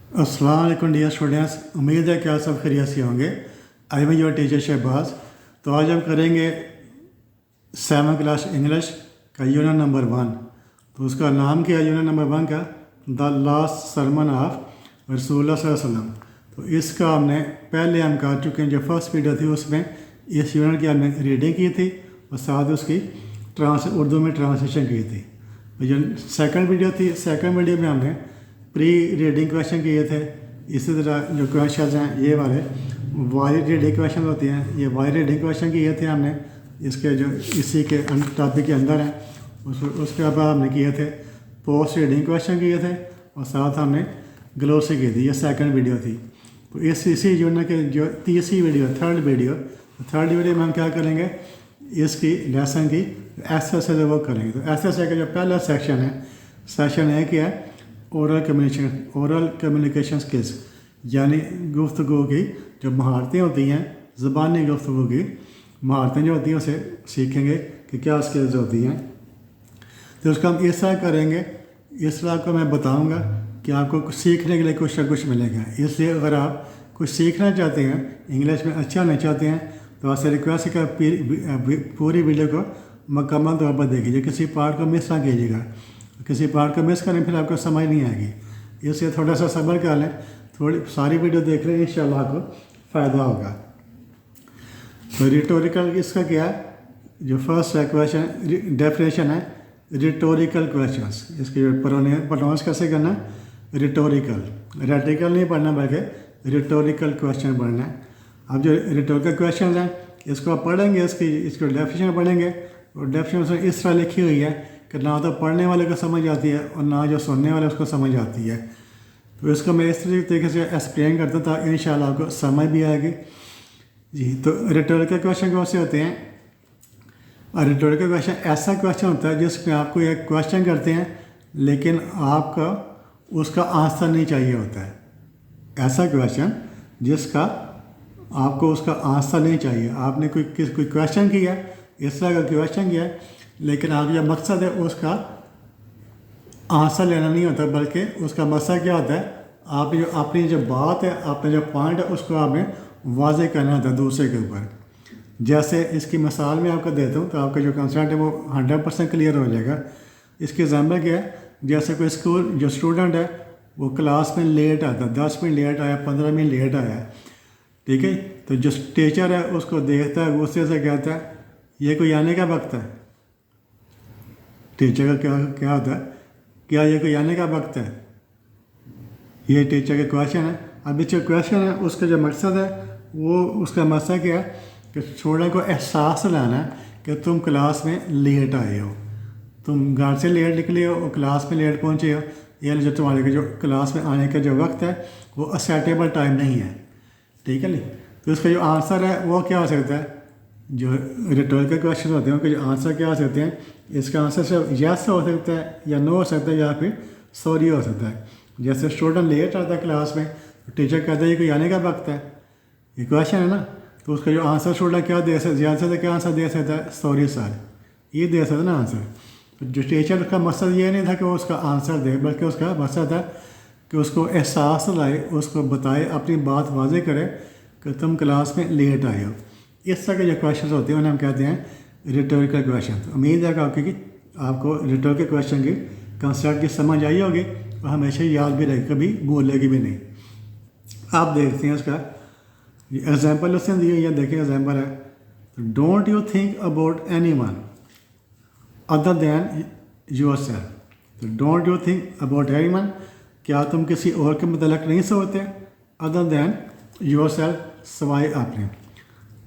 अस्सलाम वालेकुम dear students, उम्मीद है कि आप सब खैरियत से होंगे। I am your teacher Shahbaz. तो आज हम करेंगे 7th क्लास इंग्लिश का यूनिट नंबर 1। तो उसका नाम क्या है यूनिट नंबर 1 का? द लास्ट सरमन ऑफ रसूलुल्लाह सल्लल्लाहु अलैहि वसल्लम। तो इसका हमने पहले हम कर चुके हैं, जो फर्स्ट वीडियो थी उसमें इस यूनिट की हमने रीडिंग की थी और साथ उसकी उर्दू में ट्रांसलेशन की थी। तो जो सेकंड वीडियो थी, सेकंड वीडियो में हमने प्री रीडिंग क्वेश्चन किए थे। इसी तरह जो क्वेश्चन हैं ये वाले वाइड रीडिंग क्वेश्चन होते हैं, ये वाइड रीडिंग क्वेश्चन किए थे हमने, इसके जो इसी के टॉपिक के अंदर हैं। उसके बाद हमने किए थे पोस्ट रीडिंग क्वेश्चन किए थे और साथ हमने ग्लोसी की थी। ये सेकंड वीडियो थी। तो इसी यूनिट के जो तीसरी वीडियो थर्ड वीडियो में हम क्या करेंगे, इसकी लेसन की एक्सरसाइज वर्क करेंगे। तो एक्सरसाइज का जो पहला सेक्शन है, सेक्शन है क्या है, ओरल कम्युनिकेशन स्किल्स, यानी गुफ्तगू की जो महारतें होती हैं, ज़बानी गुफ्तगू की महारतें जो होती हैं उसे सीखेंगे कि क्या स्किल्स होती हैं। तो उसका हम इस तरह करेंगे, इस तरह को मैं बताऊंगा कि आपको कुछ सीखने के लिए कुछ ना कुछ मिलेगा। इसलिए अगर आप कुछ सीखना चाहते हैं, इंग्लिश में अच्छा नहीं चाहते हैं, तो आपसे रिक्वेस्ट है कि पूरी वीडियो को मुकम्मल तौर पर देखिए, किसी पार्ट को मिस ना कीजिएगा। किसी पार्ट को मिस करें फिर आपको समझ नहीं आएगी। इसलिए थोड़ा सा सब्र कर लें, थोड़ी सारी वीडियो देख लें, इंशाल्लाह आपको फ़ायदा होगा। तो रिटोरिकल इसका क्या है, जो फर्स्ट क्वेश्चन डेफिनेशन है रिटोरिकल क्वेश्चंस। इसके जो प्रोनाउंस कैसे करना है, रिटोरिकल, रेटिकल नहीं पढ़ना बल्कि रिटोरिकल क्वेश्चन पढ़ना है। अब जो रिटोरिकल क्वेश्चन हैं इसको आप पढ़ेंगे, इसको डेफिनेशन पढ़ेंगे और डेफिनेशन इस तरह लिखी हुई है कि ना तो पढ़ने वाले को समझ आती है और ना जो सुनने वाले उसको समझ आती है। तो इसको मैं इस तरीके से एक्सप्लेन करता था, इंशाल्लाह आपको समझ भी आएगी जी। तो रिटोरिकल क्वेश्चन कौन से होते हैं? और रिटोरिकल क्वेश्चन ऐसा क्वेश्चन होता है जिसमें आपको एक क्वेश्चन करते हैं लेकिन आपका उसका आंसर नहीं चाहिए होता है। ऐसा क्वेश्चन जिसका आपको उसका आंसर नहीं चाहिए। आपने कोई क्वेश्चन किया, इस तरह का क्वेश्चन किया, लेकिन आपका जो मकसद है उसका आंसर लेना नहीं होता, बल्कि उसका मकसद क्या होता है, आपने जो अपनी जो बात है, अपने जो पॉइंट है, उसको आपने वाज़े करना होता है दूसरे के ऊपर। जैसे इसकी मिसाल मैं आपको देता हूँ तो आपका जो कंसेप्ट है वो 100% क्लियर हो जाएगा। इसके एग्जाम्पल क्या है, जैसे कोई स्कूल जो स्टूडेंट है वो क्लास में लेट आता है, 10 मिनट लेट आया, 15 मिनट लेट आया, ठीक है। तो जो टीचर है उसको देखता है, गुस्से से कहता है ये कोई आने का वक्त है। टीचर का क्या होता है, क्या ये कोई आने का वक्त है? ये टीचर का क्वेश्चन है। अब जो क्वेश्चन है उसका जो मकसद है वो उसका मकसद क्या है कि स्टूडेंट को एहसास लाना है कि तुम क्लास में लेट आए हो, तुम घर से लेट निकले हो और क्लास में लेट पहुँचे हो, यानी जो तुम्हारे जो क्लास में आने का जो वक्त है वो एक्सेप्टेबल टाइम नहीं है, ठीक है नहीं। तो इसका जो आंसर है वो क्या हो सकता है, जो रिटोरिकल क्वेश्चन होते हैं उनके जो आंसर क्या हो सकते हैं, इसका आंसर सिर्फ यस हो सकता है या नो हो सकता है या फिर सॉरी हो सकता है। जैसे स्टूडेंट लेट आता है क्लास में, तो टीचर कहता है ये कोई आने का वक्त है, ये क्वेश्चन है ना, तो उसका जो आंसर स्टूडेंट क्या दे सकता है, ज़्यादा क्या आंसर दे सकता है, सॉरी सर, ये दे सकता है ना आंसर। तो जो टीचर का मकसद ये नहीं था कि वो उसका आंसर दे, बल्कि उसका मकसद था कि उसको एहसास लाए, उसको बताए, अपनी बात वाज़े करे कि तुम क्लास में लेट आए हो। इस तरह के जो क्वेश्चन होते हैं उन्हें हम कहते हैं रिटोरिकल क्वेश्चन। तो उम्मीद है कि आपको रिटोरिकल क्वेश्चन की कंसेप्ट की समझ आई होगी और हमेशा याद भी रहेगी, कभी भूलेगी भी नहीं। आप देखते हैं इसका एग्जाम्पल उसने दी हुई है, देखिए एग्जाम्पल है, don't you think about anyone other than yourself. तो don't you think about anyone, क्या तुम किसी और के मतलब नहीं सोचते, अदर दैन योर सेल्फ, सवाए आपने,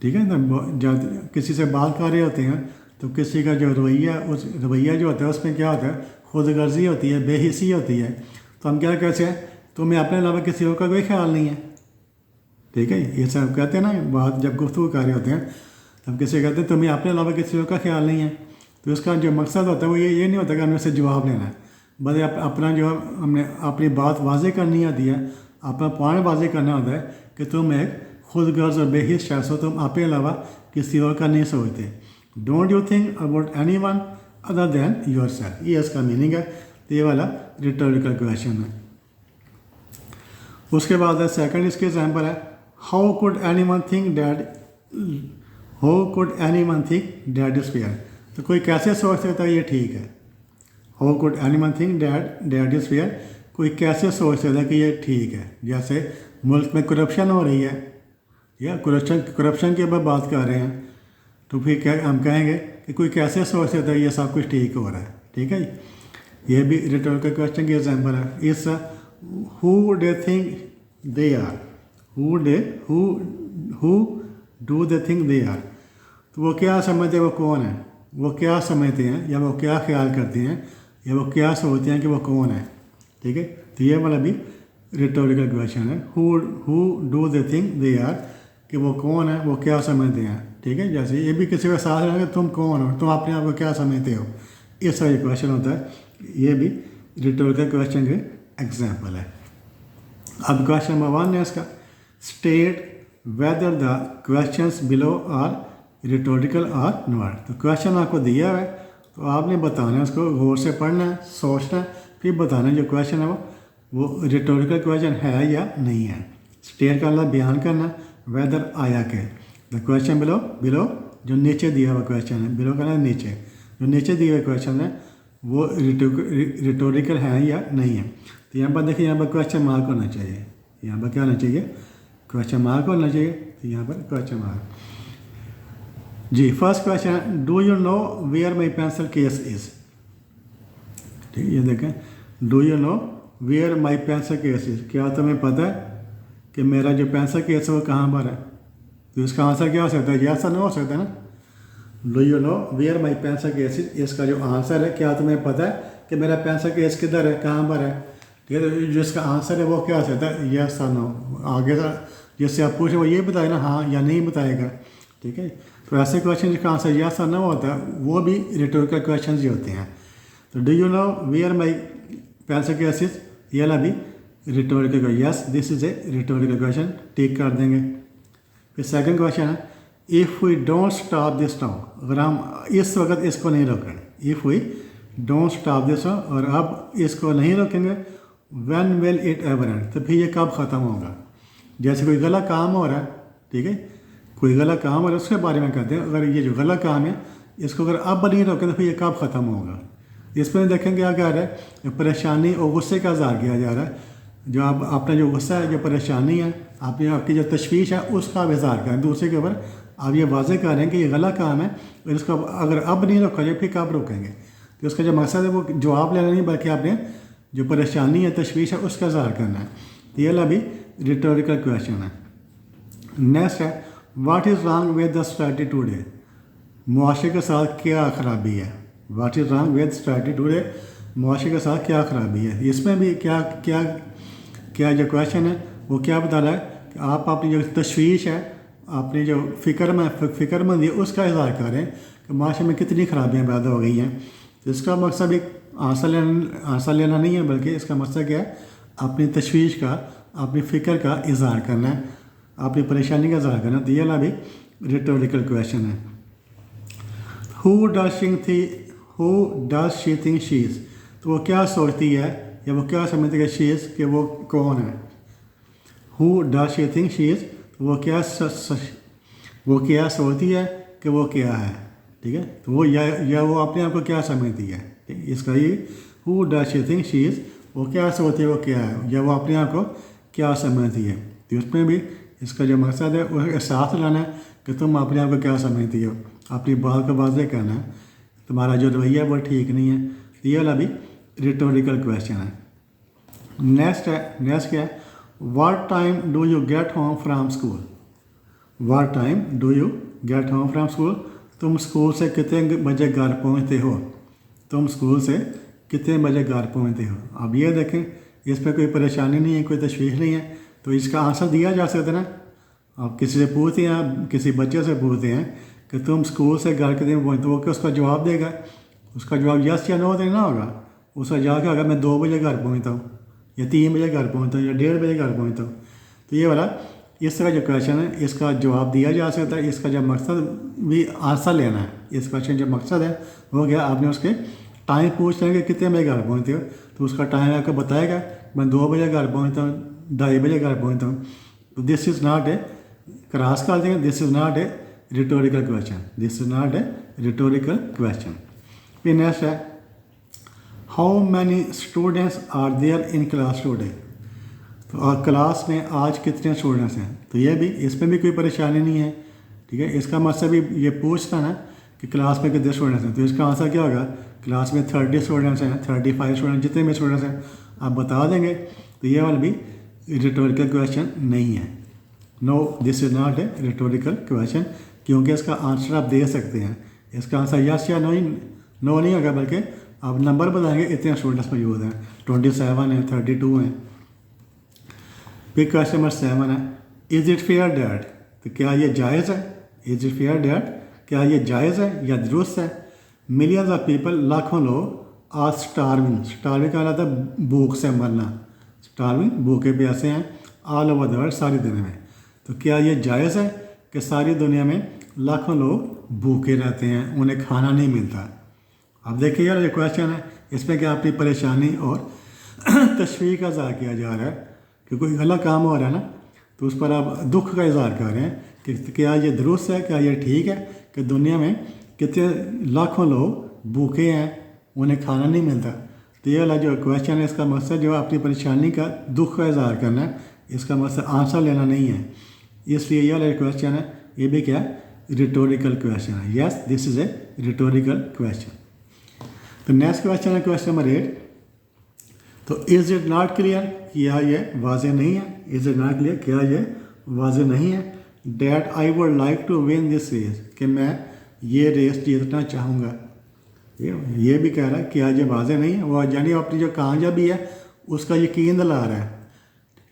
ठीक है ना। जब किसी से बात कर रहे होते हैं तो किसी का जो रवैया जो होता है उसमें क्या होता है, खुदगर्जी होती है, बेहिसी होती है। तो हम क्या कहते हैं, तुम्हें अपने अलावा किसी और का कोई ख्याल नहीं है, ठीक है। ये सब कहते हैं ना, बात जब गुफ्तगू कर रहे होते हैं तब किसी कहते हैं तुम्हें अपने अलावा किसी और का ख्याल नहीं है। तो इसका जो मकसद होता है वो ये नहीं होता कि हमें उससे जवाब लेना है, बस अपना जो हमने अपनी बात वाज़े करनी होती है, अपना पॉइंट वाज़े करना होता है कि तुम एक खुदगर्ज और बेहिस शख्स हो, तुम अपने अलावा किसी और का नहीं सोचते। Don't you think about anyone other than your self, ये इसका मीनिंग है। तो ये वाला रिटोरिकल क्वेश्चन है। उसके बाद सेकंड इसके एग्जाम्पल है, how could any one think dad is fair. तो कोई कैसे सोच सकता है ये ठीक है। How could any one think dad is fair, कोई कैसे सोच सकता है कि ये ठीक है। जैसे मुल्क में करप्शन हो रही है या करप्शन की ऊपर बात कर रहे हैं, तो फिर क्या हम कहेंगे कि कोई कैसे सोच सकता है ये सब कुछ ठीक हो रहा है। ठीक है जी, ये भी रिटोरिकल क्वेश्चन की एग्जाम्पल है। इस who do think they are, who do they think they are, तो वो क्या समझते हैं, वो कौन है, वो क्या समझते हैं या वो क्या ख्याल करते हैं या वो क्या सोचते हैं कि वो कौन है। ठीक है, तो ये वाला भी रिटोरिकल क्वेश्चन है, who do they think they are, कि वो कौन है, वो क्या समझते हैं। ठीक है, जैसे ये भी किसी के साथ रहेंगे, तुम कौन हो, तुम अपने आप को क्या समझते हो, इस तरह क्वेश्चन होता है। ये भी रिटोरिकल क्वेश्चन के एग्जाम्पल है। अब क्वेश्चन नंबर 1 है इसका, state whether the questions below are rhetorical or not. तो क्वेश्चन आपको दिया है तो आपने बताना है, उसको गौर से पढ़ना है, सोचना है, फिर बताना है जो क्वेश्चन है वो रिटोरिकल क्वेश्चन है या नहीं है। स्टेट का मतलब बयान करना, वेदर आया के, द क्वेश्चन बिलो जो नीचे दिया हुआ क्वेश्चन है, बिलो का मतलब नीचे, जो नीचे दिए हुए क्वेश्चन है वो रिटोरिकल है या नहीं है। तो यहाँ पर देखिए, यहाँ पर क्वेश्चन मार्क होना चाहिए, यहाँ पर क्या होना चाहिए, क्वेश्चन मार्क होना चाहिए। तो यहाँ पर क्वेश्चन मार्क जी। फर्स्ट क्वेश्चन है, do you know where my pencil case is. ठीक है, ये देखें, do you know where my pencil case is, क्या तुम्हें पता है कि मेरा जो पेंसिल केस है वो कहाँ पर है। तो इसका आंसर क्या हो सकता है, यस और नो हो सकता है ना। Do you know where my pencil case is, इसका जो आंसर है, क्या तुम्हें पता है कि मेरा पेंसिल केस किधर है, कहाँ पर है। ठीक है, तो जो इसका आंसर है वो क्या हो सकता है, यस और नो। आगे का जिससे आप पूछे वो ये बताए ना, हाँ या नहीं बताएगा। ठीक है, तो ऐसे क्वेश्चन जिसका आंसर यस और नो होता है वो भी रिटोरिकल क्वेश्चन ही होते हैं। तो do you know where my pencil case is, ये वाला भी rhetorical question, yes this is a rhetorical question, tick कर देंगे। फिर सेकंड क्वेश्चन है, if we don't stop this now, अगर हम इस वक्त इसको नहीं रोकेंगे, if we don't stop this now, और अब इसको नहीं रोकेंगे, when will it ever end, तो फिर ये कब ख़त्म होगा। जैसे कोई गलत काम हो रहा है, ठीक है, कोई गलत काम हो रहा है उसके बारे में कहते हैं, अगर ये जो गलत काम है इसको अगर अब नहीं रोकें तो फिर ये कब ख़त्म होगा। इसमें देखेंगे क्या कह रहा है, परेशानी और गुस्से का इज़हार किया जा रहा है। जो आप अपना जो गुस्सा है, जो परेशानी है, आपकी जो तशवीश है, उसका आप इज़हार करें दूसरे के ऊपर। आप ये वाज़े कर रहे हैं कि ये गलत काम है और इसको अगर अब नहीं रोका जाए फिर कब रोकेंगे। तो उसका जो मकसद है वो जवाब लेना नहीं, बल्कि आपने जो परेशानी है, तशवीश है, उसका इज़हार करना है। तो ये भी रिटोरिकल क्वेश्चन है। नेक्स्ट है, what is wrong with the society today, मुआशरे के साथ क्या ख़राबी है। What is wrong with society today, मुआशरे के साथ क्या ख़राबी है। इसमें भी क्या क्या क्या जो क्वेश्चन है वो क्या बता रहा है कि आप अपनी जो तशवीश है, अपनी जो फ़िक्रमंदी है, उसका इज़हार करें कि माशरे में कितनी खराबियाँ पैदा हो गई हैं। तो इसका मकसद एक आंसर लेना नहीं है, बल्कि इसका मकसद क्या है, अपनी तशवीश का, अपनी फ़िक्र का इज़हार करना है, अपनी परेशानी का इज़हार करना है। तो ये भी रिटोरिकल क्वेश्चन है। Who does she think she is, तो वो क्या सोचती है या वो क्या समझती है शी इज़, कि वो कौन है। Who does she think she is, वो क्या सोचती है कि वो क्या है। ठीक है, तो वो या वो अपने आप को क्या समझती है। ठीक है, इसका ये who does she think she is, वो क्या सोचती है वो क्या है, या वो अपने आप को क्या समझती है। तो उसमें भी इसका जो मकसद है वो एहसास लाना है कि तुम अपने आप को क्या समझती हो, अपनी बात को वाज़े करना है, तुम्हारा जो रवैया है वो ठीक नहीं है। तो ये वाला भी रिटोरिकल क्वेश्चन है। नेक्स्ट क्या है, what time do you get home from school. What time do you get home from school, तुम स्कूल से कितने बजे घर पहुंचते हो। तुम स्कूल से कितने बजे घर पहुंचते हो। अब ये देखें, इस पर कोई परेशानी नहीं है, कोई तशवीश नहीं है, तो इसका आंसर दिया जा सकता है ना। आप किसी से पूछते हैं, आप किसी बच्चे से पूछते हैं कि तुम स्कूल से घर कितने पहुँचते, तो वो क्या उसका जवाब देगा, उसका जवाब यस या नो देना होगा। उसका जवाब क्या होगा, मैं 2 बजे घर पहुँचता हूँ, या 3 बजे घर पहुँचता हूँ, या 1:30 बजे घर पहुँचता हूँ। तो ये वाला इस तरह जो क्वेश्चन है इसका जवाब दिया जा सकता है। इसका जो मकसद भी आंसर लेना है, इस क्वेश्चन जो मकसद है वो क्या, आपने उसके टाइम पूछ लेंगे कितने बजे घर पहुँचते हो, तो उसका टाइम आपको बताएगा, मैं 2 बजे घर पहुँचता हूँ, 2:30 बजे घर पहुँचता हूँ। तो this is not a cross कर देंगे, this is not a rhetorical question, this is not a rhetorical question. फिर नेक्स्ट है how many students are there in class today. तो क्लास में आज कितने स्टूडेंट्स हैं, तो ये भी इसमें भी कोई परेशानी नहीं है, ठीक है। इसका मतलब भी ये पूछता ना कि क्लास में कितने स्टूडेंट्स हैं, तो इसका आंसर क्या होगा, क्लास में 30 स्टूडेंट्स हैं, 35 स्टूडेंट्स, जितने भी स्टूडेंट्स हैं आप बता देंगे। तो ये वाला भी रिटोरिकल क्वेश्चन नहीं है। No, this is not a rhetorical question, क्योंकि इसका आंसर आप दे सकते हैं। इसका आंसर यस या नो नहीं होगा, बल्कि आप नंबर बताएंगे इतने स्टूडेंट्स मौजूद हैं, 27 हैं, 32 हैं। फिर क्वेश्चन नंबर 7 है इज़ इट फेयर डैट, तो क्या ये जायज़ है, इज़ इट फेयर डैट, क्या ये जायज़ है या दुरुस्त है। मिलियंस ऑफ पीपल, लाखों लोग आर स्टार्विंग, स्टार्विंग का मतलब है भूख से मरना, स्टार्विंग भूखे प्यासे हैं, ऑल ओवर द वर्ल्ड, सारी दुनिया में। तो क्या ये जायज़ है कि सारी दुनिया में लाखों लोग भूखे रहते हैं, उन्हें खाना नहीं मिलता। अब देखिए यार ये क्वेश्चन है, इसमें क्या अपनी परेशानी और तशवीह का इज़हार किया जा रहा है कि कोई गलत काम हो रहा है ना, तो उस पर आप दुख का इज़हार कर रहे हैं कि क्या ये दुरुस्त है, क्या ये ठीक है कि दुनिया में कितने लाखों लोग भूखे हैं, उन्हें खाना नहीं मिलता। तो ये वाला जो क्वेश्चन है, इसका मकसद जो अपनी परेशानी का दुख का इज़हार करना है, इसका मकसद आंसर लेना नहीं है। इसलिए ये वाला क्वेश्चन है, ये भी क्या रिटोरिकल क्वेश्चन है। Yes, this is a rhetorical question. तो नेक्स्ट क्वेश्चन है क्वेश्चन नंबर 8। तो इज़ इट नॉट क्लियर, क्या ये वाज़े नहीं है, इज़ इट नॉट क्लियर, क्या ये वाज़े नहीं है। That I would like to win this race, कि मैं ये रेस जीतना चाहूँगा। ये भी कह रहा है क्या ये वाज़े नहीं है, वो यानी अपनी जो कामयाबी है उसका यकीन दिला रहा है।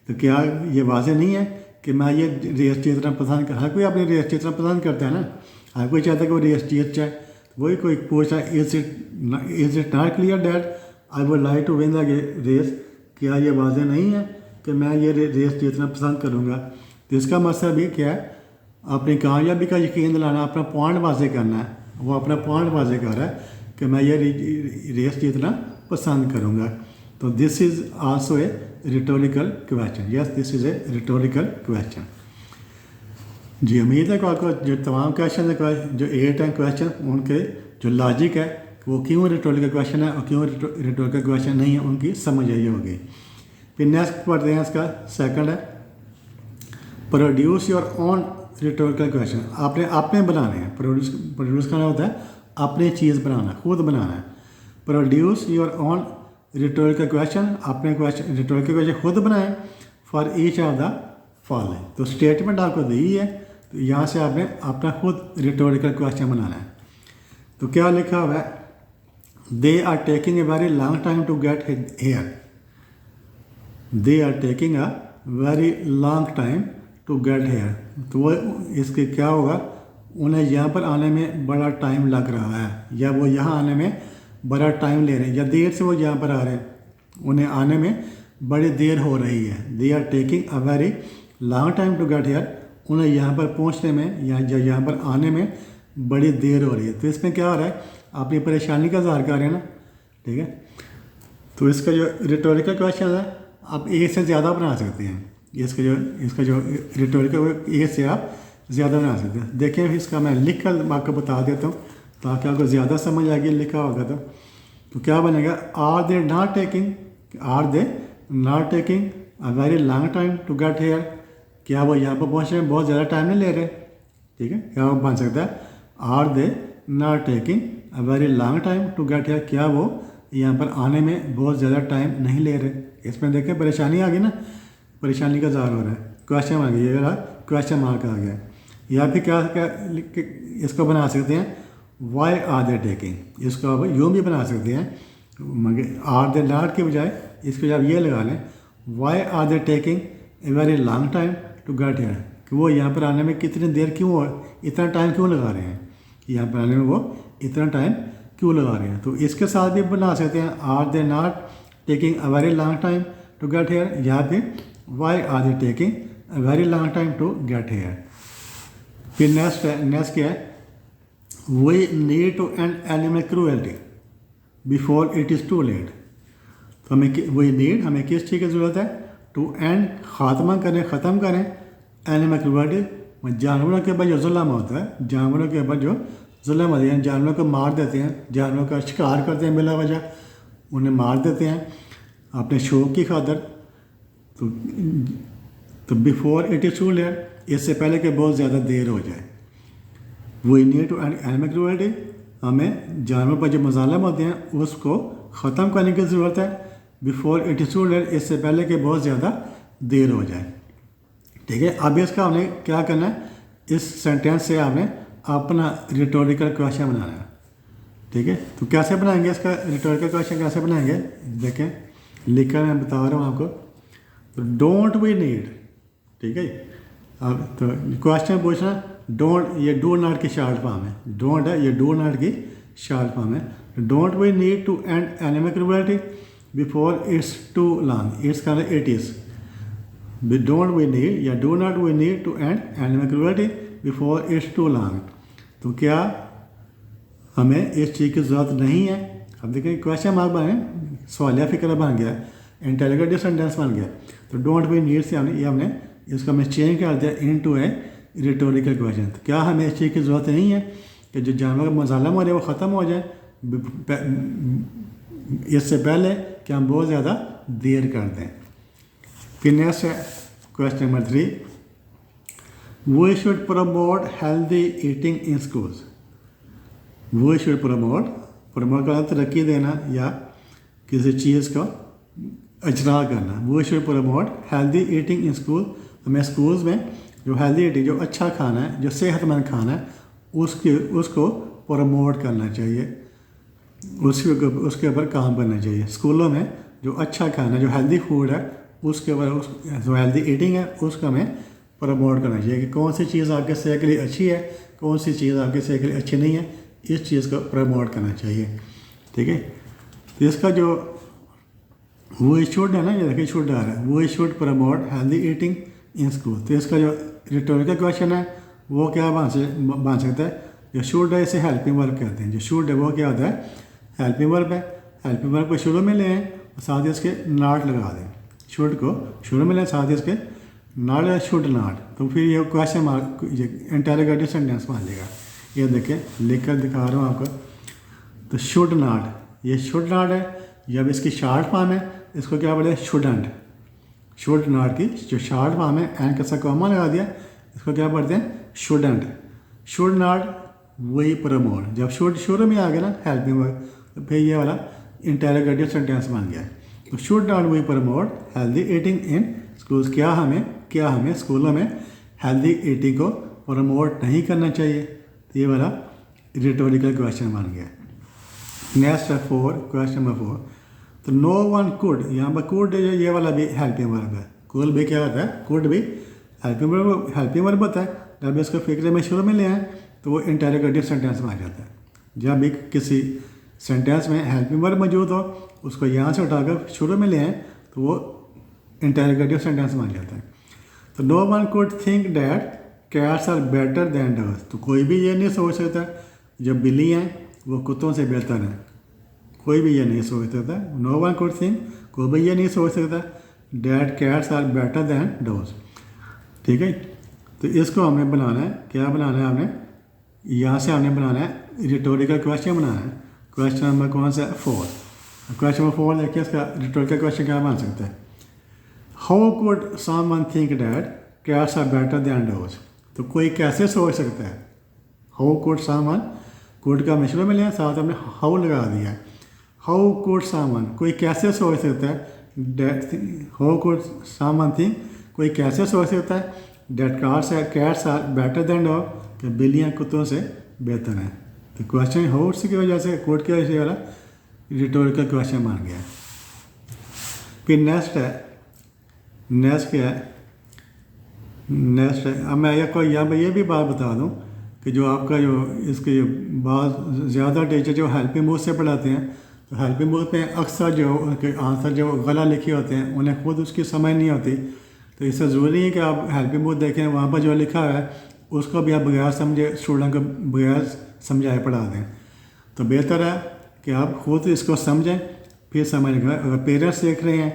तो क्या ये वाज़े नहीं है कि मैं ये रेस जीतना पसंद कर, हर कोई अपनी रेस जीतना पसंद करता है ना, हर कोई चाहता है कि वो रेस जीत जाए। वही कोई पूछ रहा है is it not clear that I would like to win the race, क्या ये वाज़े नहीं है कि मैं ये रेस जीतना पसंद करूँगा। तो इसका मकसद भी क्या है, अपनी कामयाबी का यकीन दिलाना, अपना पॉइंट वाज़े करना है। वो अपना पॉइंट वाज़े कर रहा है कि मैं ये रेस जीतना पसंद करूँगा। तो this is also a rhetorical question. Yes, this is a rhetorical question. जी, उम्मीद है कि आपको जो तमाम क्वेश्चन है, जो 8 हैं क्वेश्चन, उनके जो लॉजिक है वो क्यों रिटोरिकल क्वेश्चन है और क्यों रिटोरिकल क्वेश्चन नहीं है, उनकी समझ आई होगी। फिर नेक्स्ट पढ़ते हैं, इसका सेकंड है produce your own rhetorical question. आपने बनाने हैं, प्रोड्यूस करना होता है अपनी चीज़ बनाना, खुद बनाना है। Produce your own rhetorical question, अपने क्वेश्चन रिटोरिकल क्वेश्चन खुद बनाएं for each of the following. तो स्टेटमेंट आपको दी है, तो यहाँ से आपने अपना खुद रिटोरिकल क्वेश्चन बनाना है। तो क्या लिखा हुआ है, they are taking a very long time to get here, they are taking a very long time to get here. तो वो इसके क्या होगा, उन्हें यहाँ पर आने में बड़ा टाइम लग रहा है, या वो यहाँ आने में बड़ा टाइम ले रहे हैं, या देर से वो यहाँ पर आ रहे हैं, उन्हें आने में बड़ी देर हो रही है। They are taking a very long time to get here, उन्हें यहाँ पर पहुँचने में या यहाँ पर आने में बड़ी देर हो रही है। तो इसमें क्या हो रहा है, अपनी परेशानी का इज़हार कर रहे हैं ना, ठीक है। तो इसका जो रिटोरिकल क्वेश्चन है आप एक से ज़्यादा बना सकते हैं। इसका जो रिटोरिकल एक से आप ज़्यादा बना सकते हैं। देखिए इसका मैं लिख कर आपको बता देता हूँ ताकि आपको ज़्यादा समझ आएगी लिखा होगा तो क्या बनेगा, are they not taking a very long time to get here, क्या वो यहाँ पर पहुँचने में बहुत ज़्यादा टाइम नहीं ले रहे, ठीक है। क्या वो बन सकता है, are they not taking a very long time to get here, क्या वो यहाँ पर आने में बहुत ज़्यादा टाइम नहीं ले रहे। इसमें देखें परेशानी आ गई ना, परेशानी का इज़हार हो रहा है, क्वेश्चन आ गया, ये क्वेश्चन मार्क आ गया। या फिर क्या इसको बना सकते हैं, वाई आर दे टेकिंग, इसको आप यूँ भी बना सकते हैं, मगर आर दे नॉट के बजाय इसको जब ये लगा लें, why are they taking a very long time to get here, कि वो यहाँ पर आने में कितनी देर क्यों, इतना टाइम क्यों लगा रहे हैं, यहाँ पर आने में वो इतना टाइम क्यों लगा रहे हैं। तो इसके साथ भी बना सकते हैं, are they not taking a very long time to get here, या फिर why are they taking a very long time to get here. फिर नेक्स्ट क्या है, we need to end animal cruelty before it is too late. तो हमें किस चीज़ की ज़रूरत है, टू एंड ख़ात्मा करें, ख़त्म करें एनिमल क्रूएल्टी, जानवरों के ऊपर जो जुल्म होता है, जानवरों के ऊपर जो जुल्म होता है, जानवरों को मार देते हैं, जानवरों का शिकार करते हैं बिला वजह, उन्हें मार देते हैं अपने शौक़ की खातिर। तो before it is too late, इससे पहले कि बहुत ज़्यादा देर हो जाए। We need to end animal cruelty, हमें जानवर पर जो मज़ालिम होते हैं उसको ख़त्म करने की ज़रूरत है। Before it is too late, इससे पहले कि बहुत ज़्यादा देर हो जाए। ठीक है, अब इसका हमने क्या करना है, इस सेंटेंस से हमने अपना रिटोरिकल क्वेश्चन बनाना है। ठीक है, तो कैसे बनाएंगे इसका रिटोरिकल क्वेश्चन, कैसे बनाएंगे देखें, लिखकर मैं बता रहा हूँ आपको। तो डोंट वी नीड, ठीक है, अब तो क्वेश्चन पूछना, डोंट ये डू नॉट की शॉर्ट फॉर्म है, डोंट है ये डू नॉट की शॉर्ट फॉर्म है। Don't we need to end animal cruelty before it's too long, it's का it is, don't we need या do not we need to end animal cruelty before it's too long. तो क्या हमें इस चीज़ की ज़रूरत नहीं है। अब देखें क्वेश्चन मार्क बने, सवालिया फ़िक्र बन गया, इंटेरोगेटिव सेंटेंस बन गया। तो डोंट वी नीड से हमने इसको हमें चेंज कर दिया इनटू ए रिटोरिकल क्वेश्चन। तो क्या हमें इस चीज़ की ज़रूरत नहीं है कि जो जानवर का मज़ालिम हो रहा है वो ख़त्म हो जाए इससे पहले कि हम बहुत ज़्यादा देर कर दें। फिर नेक्स्ट है question number 3, we should promote healthy eating in schools. We should promote का तरक्की देना या किसी चीज़ को अजरा करना। We should promote healthy eating in school, हमें स्कूल्स में जो हेल्दी ईटिंग, जो अच्छा खाना है, जो सेहतमंद खाना है, उसको प्रमोट करना चाहिए, उसके ऊपर काम करना चाहिए। स्कूलों में जो अच्छा खाना, जो हेल्दी फूड है, उसके ऊपर जो हेल्दी ईटिंग है उसका हमें प्रमोट करना चाहिए कि कौन सी चीज़ आपके सेहत के लिए अच्छी है, कौन सी चीज़ आपके सेहत के लिए अच्छी नहीं है, इस चीज़ को प्रमोट करना चाहिए। ठीक है, तो इसका जो वो शुड है ना, ये देखिए शुड आ रहा है, वो should promote healthy eating in school. तो इसका जो रिटोरिकल क्वेश्चन है वो क्या बन सकता है, जो शुड है इसे हेल्पिंग वर्ब कहते हैं। जो शुड है वो क्या होता है, हेल्पिंग वर्ब है। हेल्पिंग वर्ब को शुरू में ले आएँ और साथ ही इसके नॉट लगा दें, शुड को शुरू में लें साथ ही इसके नॉट या शुड नॉट। तो फिर ये क्वेश्चन मार्क इंटेरोगेटिव सेंटेंस मान लेगा। ये देखें लिख कर दिखा रहा हूँ आपको। तो शुड नॉट, ये शुड नॉट है, जब इसकी शॉर्ट फॉर्म है इसको क्या बोले, शुडंट। शुड नॉट की जो शॉर्ट फॉर्म है एंड कैसा कॉमा लगा दिया, इसको क्या पढ़ते हैं, शुडंट। शुड नॉट वही प्रमोट, जब शुड शुरू में आ गया ना हेल्पिंग वर्ब, तो फिर ये वाला इंटेरोगेटिव सेंटेंस बन गया। तो should not we promote healthy eating in schools, क्या हमें स्कूलों में हेल्दी ईटिंग को प्रमोट नहीं करना चाहिए। तो ये वाला रिटोरिकल क्वेश्चन बन गया। नेक्स्ट है 4, क्वेश्चन नंबर 4। तो नो वन कुड, यहाँ पर कुड ये वाला भी हेल्पिंग वर्ब है। कुल भी क्या होता है, कुड भी हेल्पिंग वर्ब होता है। जब इसको फिक्र में शुरू में ले आए तो वो इंटेरोगेटिव सेंटेंस में आ जाता है। जब भी किसी सेंटेंस में हेल्पिंग वर्ब मौजूद हो उसको यहाँ से उठाकर शुरू में ले आए तो वो इंटेरोगेटिव सेंटेंस में आ जाता है। तो no one could think that cats are better than dogs. तो कोई भी ये नहीं सोच सकता जो बिल्ली हैं वो कुत्तों से बेहतर हैं, कोई भी ये नहीं सोच सकता। नो वन कुड थिंक, कोई भी ये नहीं सोच सकता that cats are better than dogs. ठीक है, तो इसको हमने बनाना है, क्या बनाना है, हमने यहाँ से हमने बनाना है रिटोरिकल क्वेश्चन बनाना है। क्वेश्चन नंबर कौन सा है, 4। क्वेश्चन नंबर 4 देखिए, इसका रिटोरिकल क्वेश्चन क्या बन सकता है, how could someone think that cats are better than dogs. तो कोई कैसे सोच सकता है, हाउ कुड समवन, कुड का मिश्रण में लिया, साथ हमने हाउ लगा दिया है। हाउ कुड समवन, कोई कैसे सोच सकता है, that, how could someone think, कोई कैसे सोच सकता है that cats are better than dog, कि बिल्लियाँ कुत्तों से बेहतर हैं। तो क्वेश्चन हाउ की वजह से, कोड की वजह से वाला रिटोरिकल क्वेश्चन बन गया। फिर नेक्स्ट क्या है, नेक्स्ट है, अब मैं यहाँ पर ये भी बात बता दूँ कि जो आपका जो इसके बहुत ज़्यादा टीचर जो हेल्पिंग बुक से पढ़ाते हैं, तो हेल्पिंग बुक में अक्सर जो उनके आंसर जो गलत लिखे होते हैं उन्हें खुद उसकी समझ नहीं होती। तो इससे ज़रूरी है कि आप हेल्पिंग बुक देखें, वहाँ पर जो लिखा है उसको भी आप बगैर समझे स्टूडेंट को बगैर समझाए पढ़ा दें। तो बेहतर है कि आप खुद इसको समझें फिर समझ लें। अगर पेरेंट्स देख रहे हैं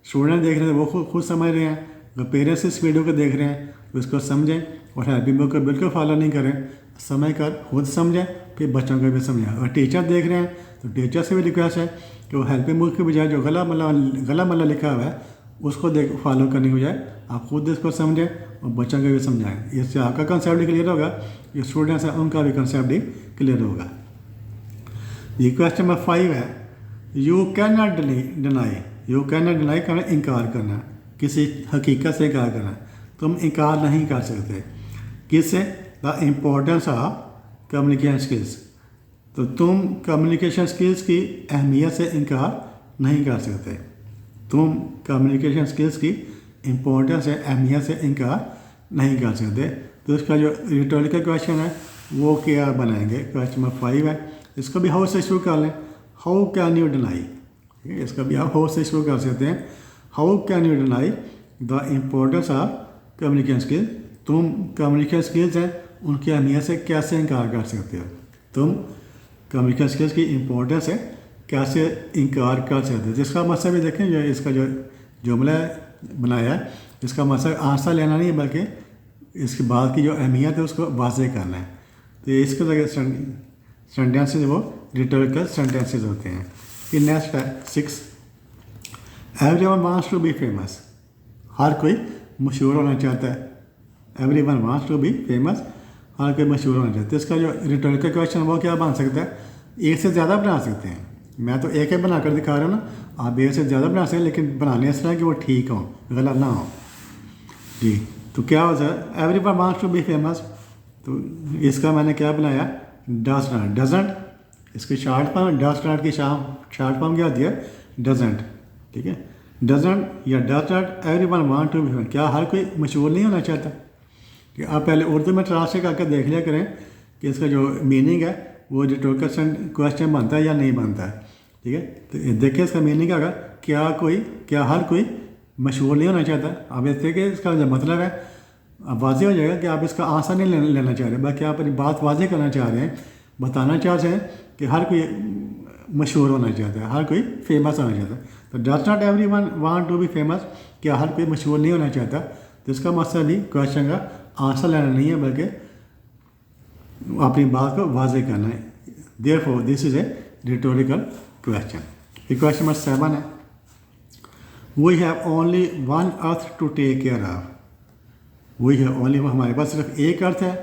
स्टूडेंट देख रहे हैं वो खुद समझ रहे हैं, अगर पेरेंट्स इस वीडियो को देख रहे हैं तो इसको समझें और हेल्पिंग बुक को बिल्कुल फॉलो नहीं करें, समय कर खुद समझें फिर बच्चों को भी समझें। अगर टीचर देख रहे हैं तो टीचर से भी रिक्वेस्ट है कि वो हेल्पिंग बुक के बजाय जो गला मल्ला लिखा हुआ है उसको फॉलो करने के बजाय आप खुद इसको समझें और बच्चों को भी समझाएं। इससे आपका कंसेप्ट भी क्लियर होगा, जो स्टूडेंट्स हैं उनका भी कंसेप्ट भी क्लियर होगा। ये क्वेश्चन नंबर 5 है, you can not deny. You can not deny करना इनकार करना, किसी हकीकत से इनकार करना, तुम इनकार नहीं कर सकते। किससे? The importance of communication skills, तो तुम कम्युनिकेशन स्किल्स की अहमियत से इनकार नहीं कर सकते। तुम कम्युनिकेशन स्किल्स की इम्पोर्टेंस है, अहमियत से इनकार नहीं कर सकते। तो इसका जो रिटोरिकल क्वेश्चन है वो क्या बनाएंगे? क्वेश्चन नंबर 5 है, इसको भी हाउ से शुरू कर लें, हाउ कैन यू डिनाई। ठीक है, इसका भी आप हाउ से शुरू कर सकते हैं। How can you deny the importance of communication skill, तुम कम्युनिकेशन स्किल्स हैं उनकी अहमियत से कैसे इनकार कर सकते हो? तुम कम्युनिकेशन स्किल्स की इम्पोर्टेंस है कैसे इनकार कर सकते हो? जिसका मकसद भी देखें, जो इसका जो जुमला बनाया है इसका मकसद आंसर लेना नहीं है बल्कि इसके बाद की जो अहमियत है उसको वाज़ेह करना है। तो इसके जगह सेंटेंसेस वो रिटोरिकल सेंटेंसेस होते हैं। फिर नेक्स्ट है 6, everyone wants to be famous. हर कोई मशहूर होना चाहता है। Everyone wants to be famous, हर कोई मशहूर होना चाहता है। तो इसका जो रिटोरिकल क्वेश्चन वो क्या बन सकता है? एक से ज़्यादा बना सकते हैं। मैं तो एक ही बनाकर दिखा रहा हूँ ना, आप एक से ज़्यादा बना सकते हैं, लेकिन बनाने इस तरह कि वो ठीक हो, गलत ना हो जी। तो क्या हो जाए? Everyone wants to be famous, तो इसका मैंने क्या बनाया? Does not, doesn't. इसकी शॉर्ट फॉर्म, डज नॉट की शॉर्ट फॉर्म क्या होती है? डजंट। ठीक है, डजंट या does not everyone want to be famous. क्या हर कोई मशहूर नहीं होना चाहता? कि आप पहले उर्दू में ट्रांसलेट करके देख लिया करें कि इसका जो मीनिंग है वो रिटोरिकल क्वेश्चन बनता है या नहीं बनता है। ठीक है, तो देखिए इसका मीनिंग क्या होगा? क्या हर कोई मशहूर नहीं होना चाहता? अब इस देखिए इसका जो मतलब है अब वाज़ेह हो जाएगा कि आप इसका आंसर नहीं लेना चाह रहे, बल्कि आप अपनी बात वाज़ेह करना चाह रहे हैं, बताना चाह रहे हैं कि हर कोई मशहूर होना चाहता है, हर कोई फेमस होना चाहता है। तो does not everyone want to be famous, क्या हर कोई मशहूर नहीं होना चाहता? तो इसका मकसद भी क्वेश्चन का आंसर लेना नहीं है बल्कि अपनी बात को वाज़ेह करना है। Therefore this is a rhetorical question. फिर क्वेश्चन नंबर 7 है, we have only one earth to take care of. We have only, हमारे पास सिर्फ एक अर्थ है,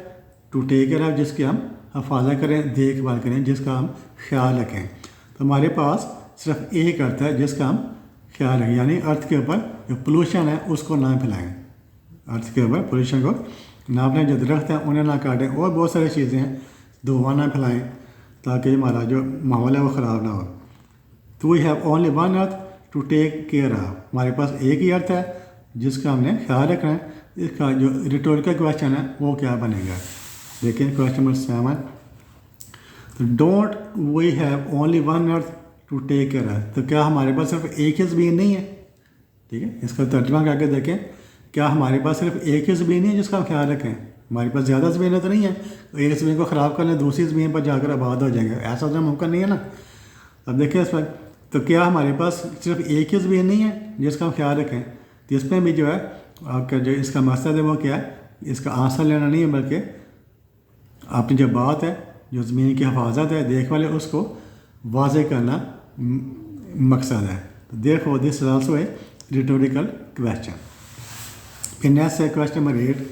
टू टेक केयर ऑफ, जिसकी हम हिफाजत करें, देखभाल करें, जिसका हम ख्याल रखें। तो हमारे पास सिर्फ एक अर्थ है जिसका हम ख्याल रखें, यानी अर्थ के ऊपर जो पोल्यूशन है उसको ना फैलाएं। अर्थ के ऊपर पोल्यूशन को ना फैलाएं, जो दरख्त हैं उन्हें ना काटें, और बहुत सारी चीज़ें हैं, धुआं ना फैलाएं ताकि हमारा जो माहौल है वो ख़राब ना हो। तो we have only one earth to take care of, हमारे पास एक ही अर्थ है जिसका हमने ख्याल रखना है। इसका जो रिटोरिकल क्वेश्चन है वो क्या बनेगा? देखिए क्वेश्चन नंबर 7, तो don't we have only one earth to take care of, तो क्या हमारे पास सिर्फ एक ही ज़मीन नहीं है? ठीक है, इसका तर्जुमा करके देखें, क्या हमारे पास सिर्फ एक ही ज़मीन है जिसका हम ख्याल रखें? हमारे पास ज़्यादा ज़मीनें तो नहीं है, तो एक ज़मीन को ख़राब कर लें, दूसरी ज़मीन पर जाकर आबाद हो जाएंगे, ऐसा तो मुमकिन नहीं है ना। अब देखिए इस पर, तो क्या हमारे पास सिर्फ एक ही ज़मीन नहीं है जिसका हम ख्याल रखें? तो इसमें भी जो है आपका जो इसका मकसद है वो क्या है? इसका आंसर लेना नहीं है बल्कि अपनी जो बात है, जो ज़मीन की हिफाजत है, देखभाल है, उसको वाज़ेह करना मकसद है। तो therefore this is also a rhetorical question. फिर नेक्स्ट है क्वेश्चन नंबर 8।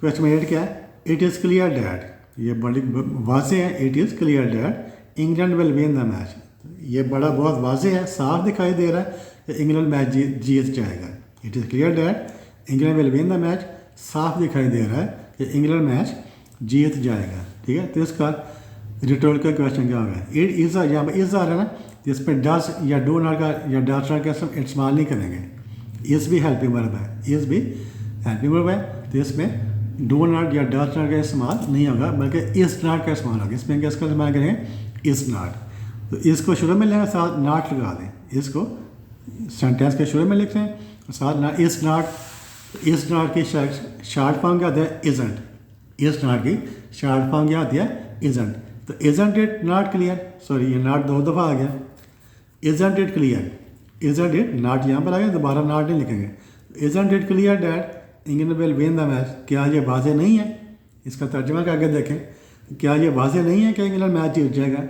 क्वेश्चन नंबर 8 क्या है? इट इज़ क्लियर डैट, ये बड़ी वाज़ेह है, it is clear that England will win the match. ये बड़ा बहुत वाज़ेह है, साफ दिखाई दे रहा है कि इंग्लैंड मैच जीत जाएगा। It is clear that England will win the match, साफ दिखाई दे रहा है कि इंग्लैंड मैच जीत जाएगा। ठीक है, तो इसका रिटोरिकल क्वेश्चन क्या होगा? इट इज़, यहाँ पर इज़ आ रहा है ना, तो इस पर डज या डू नॉट का या डज नॉट का इस्तेमाल नहीं करेंगे। इज़ भी हेल्पिंग वर्ब है, इज़ भी हेल्पिंग वर्ब है, तो इसमें डू नॉट या डज नॉट का इस्तेमाल नहीं होगा बल्कि इज़ नॉट का इस्तेमाल होगा। इसमें किसका इस्तेमाल करेंगे? Is not. तो इसको शुरू में लेंगे, साथ नॉट लगा दें, इसको सेंटेंस के शुरू में लिख लें, साथ ना इज़ नॉट। इज़ नॉट की शॉर्ट फॉर्म क्या होता है? इज़ंट। इज़ नॉट की शॉर्ट फॉर्म क्या होती है? इज़ंट। तो isn't it not clear, sorry ये नॉट 2 दफ़ा आ गया। Isn't it clear, isn't it not यहाँ पर आगे दोबारा नॉट नहीं लिखेंगे। Isn't it clear that England will win the match, क्या ये वाज़ेह नहीं है? इसका तर्जुमा करके देखें, क्या ये वाज़ेह नहीं है कि इंग्लैंड मैच जीत जाएगा?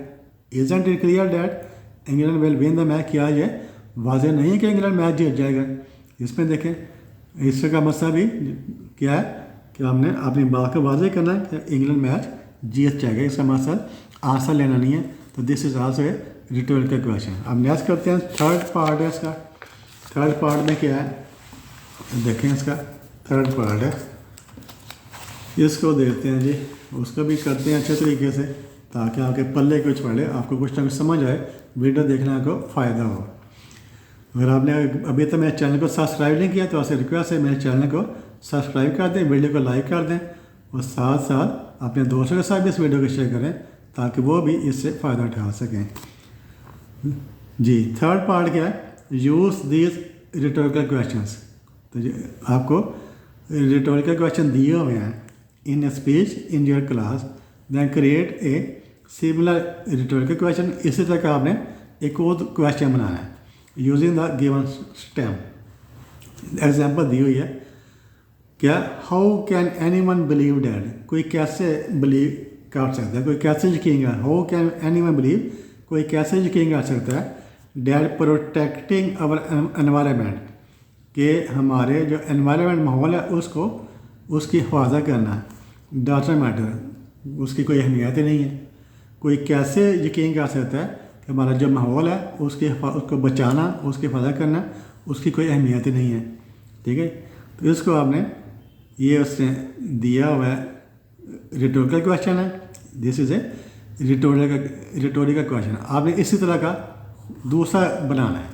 Isn't it clear that England will win the match, क्या ये वाज़ेह नहीं है कि इंग्लैंड मैच जीत जाएगा? इसमें देखें इसका मसला भी क्या है कि हमने अपनी बात को वाज़ेह करना है कि इंग्लैंड मैच जीत जाएगा। इसका मकसद आंसर लेना नहीं है। तो this is also a rhetorical question. अब नेक्स्ट करते हैं थर्ड पार्ट है इसका। थर्ड पार्ट में क्या है देखें, इसका थर्ड पार्ट है, इसको देखते हैं जी, उसको भी करते हैं अच्छे तरीके से ताकि आपके पल्ले कुछ पड़े, आपको कुछ ना कुछ समझ आए, वीडियो देखने को फ़ायदा हो। अगर आपने अभी तक मेरे चैनल को सब्सक्राइब नहीं किया तो आपसे रिक्वेस्ट है मेरे चैनल को सब्सक्राइब कर दें, वीडियो को लाइक कर दें और साथ साथ अपने दोस्तों के साथ भी इस वीडियो को शेयर करें ताकि वो भी इससे फ़ायदा उठा सकें। जी थर्ड पार्ट क्या है, यूज़ दीज रिटोरिकल क्वेश्चंस। तो आपको रिटोरिकल क्वेश्चन दिए हुए हैं in a speech in your class, then create a similar rhetorical question. इसी तरह का आपने एक और क्वेश्चन बनाना है using the given stem. Example दी हुई है क्या, how can anyone believe that, कोई कैसे बिलीव कर सकता है, कोई कैसे यकीन कर, how can anyone believe, कोई कैसे यकीन कर सकता है डैट प्रोटेक्टिंग आवर एनवायरनमेंट, कि हमारे जो एनवायरनमेंट माहौल है उसको उसकी हिफाजत करना डजंट मैटर, उसकी कोई अहमियत ही नहीं है। कोई कैसे यकीन कर सकता है कि हमारा जो माहौल है उसको बचाना, उसकी हिफाजत करना, उसकी कोई अहमियत ही नहीं है। ठीक है, तो इसको आपने ये उसने दिया हुआ है रिटोरिकल क्वेश्चन है, this is a rhetorical question. आपने इसी तरह का दूसरा बनाना है,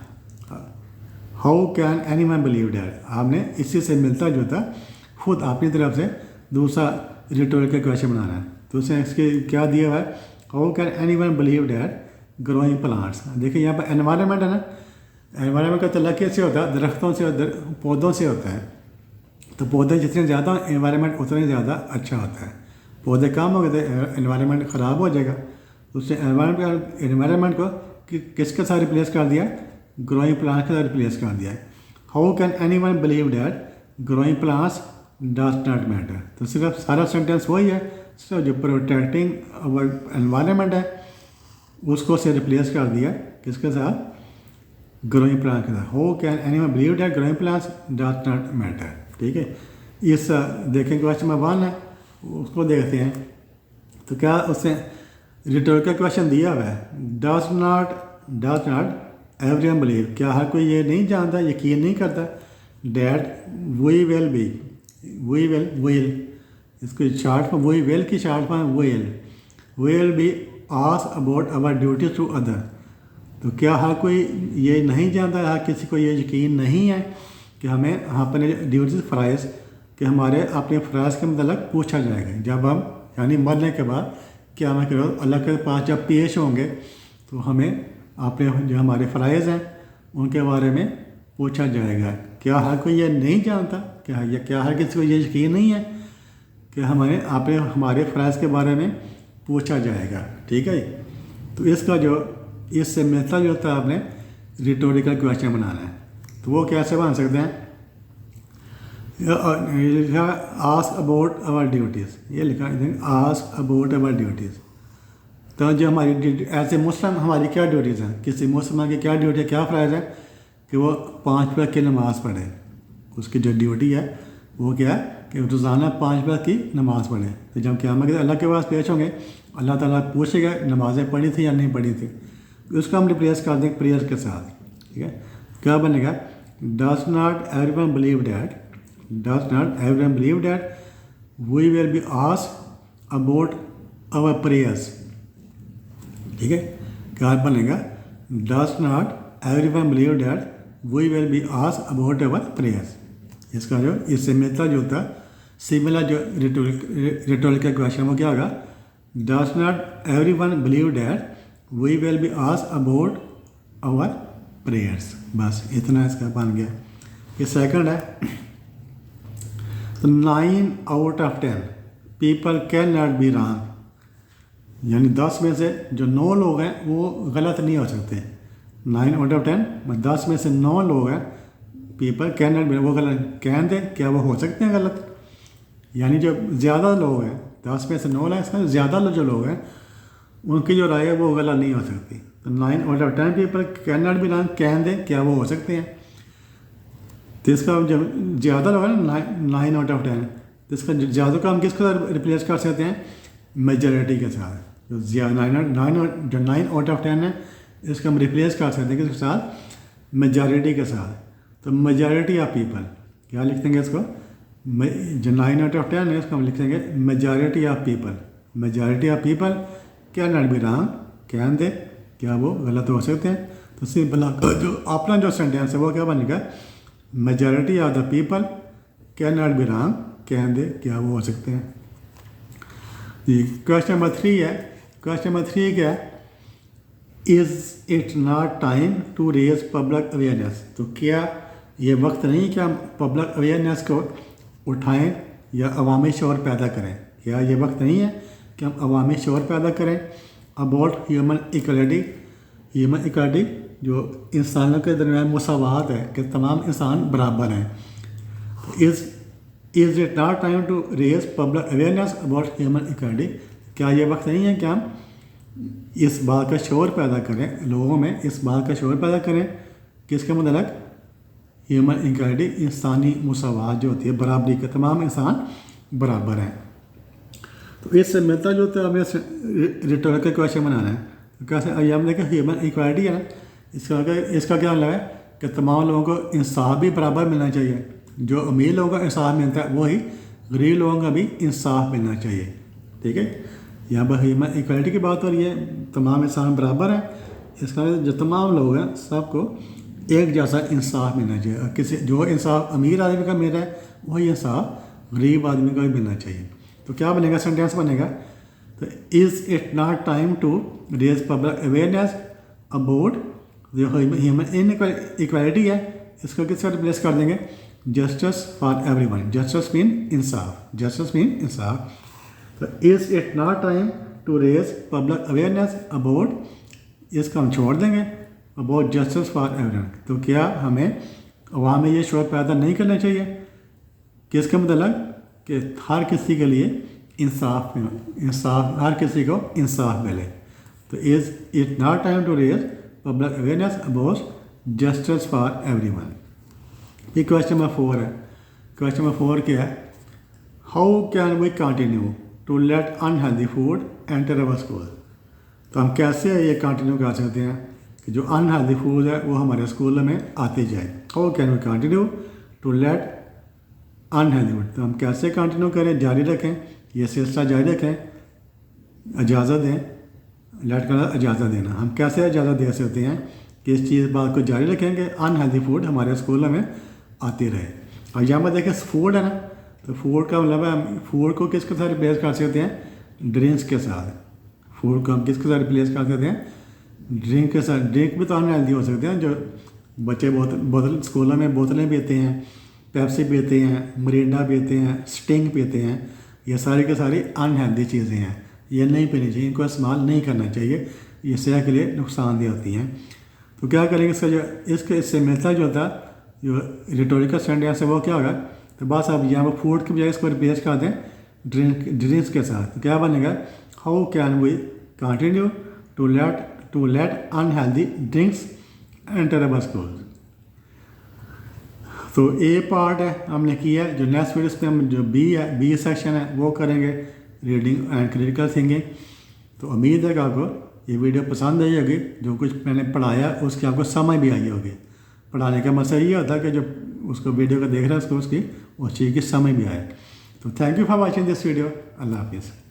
how can anyone believe that, आपने इसी से मिलता जुलता खुद अपनी तरफ से दूसरा रिटोरिकल क्वेश्चन बनाना है। तो उसने इसके क्या दिया हुआ है, how can anyone believe that growing plants. देखिए यहाँ पर एनवायरनमेंट है ना, एनवायरनमेंट का तल्लुक कैसे होता है, दरख्तों से, पौधों से होता है। तो पौधे जितने ज़्यादा एनवायरनमेंट उतने ज़्यादा अच्छा होता है। पौधे कम हो गए तो एनवायरनमेंट ख़राब हो जाएगा। तो उसने एनवायरनमेंट को किसके साथ रिप्लेस कर दिया, ग्रोइंग प्लांट्स के साथ रिप्लेस कर दिया है। How can anyone believe that growing plants does not matter. तो सिर्फ सारा सेंटेंस वही है, सिर्फ जो प्रोटेक्टिंग अवर एनवायरनमेंट है उसको से रिप्लेस कर दिया किसके साथ, ग्रोइंग प्लांट के साथ। How can anyone believe that growing plants does not matter. ठीक है, इस देखें क्वेश्चन में 1 है, उसको देखते हैं। तो क्या उसने रिटोरिकल क्वेश्चन दिया हुआ है, डज नॉट एवरीवन बिलीव, क्या हर कोई ये नहीं जानता, यकीन नहीं करता डैट वी विल, इसको चार्ट पर वी विल की चार्ट पर will be asked about our duty to other. तो क्या हर कोई ये नहीं जानता, हर किसी को ये यकीन नहीं है कि हमें अपने ड्यूटीज फ़राइज़ कि हमारे अपने फ़राइज़ के मतलब पूछा जाएगा जब हम यानी मरने के बाद क्या हमें करो अल्लाह के पास जब पेश होंगे तो हमें अपने जो हमारे फ़राइज़ हैं उनके बारे में पूछा जाएगा। क्या हर कोई ये नहीं जानता, क्या हर किसी को ये यकीन नहीं है कि हमें हमारे फ़राइज़ के बारे में पूछा जाएगा। ठीक है, तो इसका जो इससे मिलता जुलता आपने रिटोरिकल क्वेश्चन बनाना है। तो वो कैसे बन सकते हैं, आस्क अबाउट आवर ड्यूटीज़, ये लिखा है आस्क अबाउट आवर ड्यूटीज़। तो जो हमारी एज ए मुस्लिम हमारी क्या ड्यूटीज़ हैं, किसी मुसलमान की क्या ड्यूटी है, क्या फ़राइज़ है कि वो 5 वक्त की नमाज़ पढ़े। उसकी जो ड्यूटी है वो क्या है कि रोज़ाना 5 वक्त की नमाज़ पढ़े। तो जब क़यामत के अल्लाह के पास पेश होंगे अल्लाह ताला पूछेगा नमाज़ें पढ़ी थी या नहीं पढ़ी थी, उसको हम रिप्लेस कर देंगे प्रेयर के साथ। ठीक है, क्या बनेगा, does not everyone believe that we will be asked about our prayers. ठीक है, क्या बनेगा, does not everyone believe that we will be asked about our prayers. इसका जो इससे मिलता जुलता सिमिलर जो रिटोरिकल क्वेश्चन वो क्या होगा, does not everyone believe that we will be asked about our prayers. बस इतना इसका बन गया। ये सेकंड है, तो 9 out of 10 people can not be wrong, यानी 10 में से जो 9 लोग हैं वो गलत नहीं हो सकते। 9 आउट ऑफ 10, 10 में से 9 लोग हैं पीपल कैन नॉट बी, वो गलत कैन दे, क्या वो हो सकते हैं गलत? यानी जो ज़्यादा लोग हैं 10 में से 9 लाख इसका ज़्यादा जो लोग हैं उनकी जो राय है वो गलत नहीं हो सकती। तो 9 out of 10 people can not be wrong, can they, क्या वो हो सकते हैं? तो इसका जब ज़्यादा लोग है ना 9 आउट ऑफ 10, तो इसका ज़्यादा को हम किसके साथ रिप्लेस कर सकते हैं? मेजॉरिटी के साथ। जो 9 आउट ऑफ 10 है इसको हम रिप्लेस कर सकते हैं किसके साथ? मेजॉरिटी के साथ। तो मेजॉरिटी ऑफ पीपल क्या लिख देंगे इसको? जो 9 आउट ऑफ 10 है इसको हम लिख देंगे majority of people. Majority of people can not be wrong, can they, क्या वो गलत हो सकते हैं? तो सिंपल जो अपना जो सेंटेंस है वो क्या बनेगा? Majority of the people can not be wrong, can they, क्या वो हो सकते हैं? जी क्वेश्चन नंबर 3 है। क्वेश्चन नंबर 3 क्या है? Is it not time to raise public awareness? तो क्या ये वक्त नहीं कि हम पब्लिक अवेयरनेस को उठाएं या अवामी शोर पैदा करें? क्या ये वक्त नहीं है कि हम अवामी शोर पैदा करें about human equality? Human equality जो इंसानों के दरमियान मुसावात है कि तमाम इंसान बराबर हैं। Is it not time to raise public awareness about human equality? क्या ये वक्त नहीं है कि हम इस बात का शोर पैदा करें, लोगों में इस बात का शोर पैदा करें किसके मतलब? ह्यूमन इक्वलिटी, इंसानी मुसावात जो होती है, बराबरी के, तमाम इंसान बराबर हैं। तो इससे मिलता जो होता है हमें रिटोरिकल क्वेश्चन बनाना है। तो कैसे? हम देखें ह्यूमन इक्वलिटी है ना, इसका क्या मतलब है कि तमाम लोगों को इंसाफ भी बराबर मिलना चाहिए। जो अमीर लोगों का इंसाफ मिलता है वही गरीब लोगों का भी इंसाफ मिलना चाहिए। ठीक है, यहाँ पर ह्यूमन इक्वलिटी की बात हो रही है, तमाम इंसान बराबर हैं। इसका जो तमाम लोग हैं सबको एक जैसा इंसाफ मिलना चाहिए। और किसी जो इंसाफ अमीर आदमी का मिल रहा है वही इंसाफ गरीब आदमी को भी मिलना चाहिए। तो क्या बनेगा? सेंटेंस बनेगा तो is it not time to raise public awareness about जो ह्यूमन इक्वालिटी है, इसको किससे रिप्लेस कर देंगे? Justice for everyone. Justice mean इंसाफ, जस्टिस मीन इंसाफ। तो is it not time to raise public awareness about, इसको हम छोड़ देंगे, अबाउट जस्टिस फॉर एवरीवन। तो क्या हमें अवाम में ये शोर पैदा नहीं करना चाहिए? किसका मतलब? कि हर किसी के लिए इंसाफ हर किसी को इंसाफ मिले। तो is it not time to raise public awareness about justice for everyone. ये क्वेश्चन नंबर 4 है। क्वेश्चन नंबर 4 क्या है? How can we continue to let unhealthy food enter our school? तो हम कैसे ये कंटिन्यू कर सकते हैं कि जो अनहेल्दी फूड है वो हमारे स्कूल में आते जाए? How can we continue to let unhealthy food? तो हम कैसे कंटिन्यू करें, जारी रखें, ये सिलसिला जारी रखें, इजाज़त दें, लेट करना इजाज़त देना। हम कैसे इजाज़त दे सकते हैं कि इस चीज़ बात को जारी रखेंगे अनहेल्दी फूड हमारे स्कूल में आती रहे? और यहाँ पर देखें फूड है ना, तो फूड का मतलब है हम फूड को किसके साथ रिप्लेस कर सकते हैं? ड्रिंक्स के साथ। फूड को हम किसके साथ रिप्लेस कर सकते हैं? ड्रिंक के साथ। ड्रिंक भी तो अनहेल्दी हो सकते हैं, जो बच्चे बोतल स्कूलों में बोतलें पीते हैं, पेप्सी पीते हैं, मिरिंडा पीते हैं, स्टिंग पीते हैं, ये सारी की सारी अनहेल्दी चीज़ें हैं, ये नहीं पीनी चाहिए, इनको इस्तेमाल नहीं करना चाहिए, ये सेहत के लिए नुकसानदेह होती हैं। तो क्या करेंगे? इसका जो इससे मिलता जो होता जो रिटोरिकल सेंटेंस है वो क्या होगा? तो बस आप यहाँ पर फूड की बजाय इसको रिप्लेस कर दें ड्रिंक्स के साथ। तो क्या बनेगा? How can we continue to let unhealthy drinks enter our school? तो ए पार्ट है हमने किया। जो नेक्स्ट वीडियो पे हम जो बी है, बी सेक्शन है वो करेंगे, रीडिंग एंड क्रिटिकल थिंकिंग। तो उम्मीद है कि आपको ये वीडियो पसंद आई होगी। जो कुछ मैंने पढ़ाया उसकी आपको समझ भी आई होगी। पढ़ाने का मकसद ये होता है कि जो उसको वीडियो को देख रहा है उसको उसकी उस चीज़ की समझ भी आए। तो thank you for watching this video. अल्लाह हाफिज़।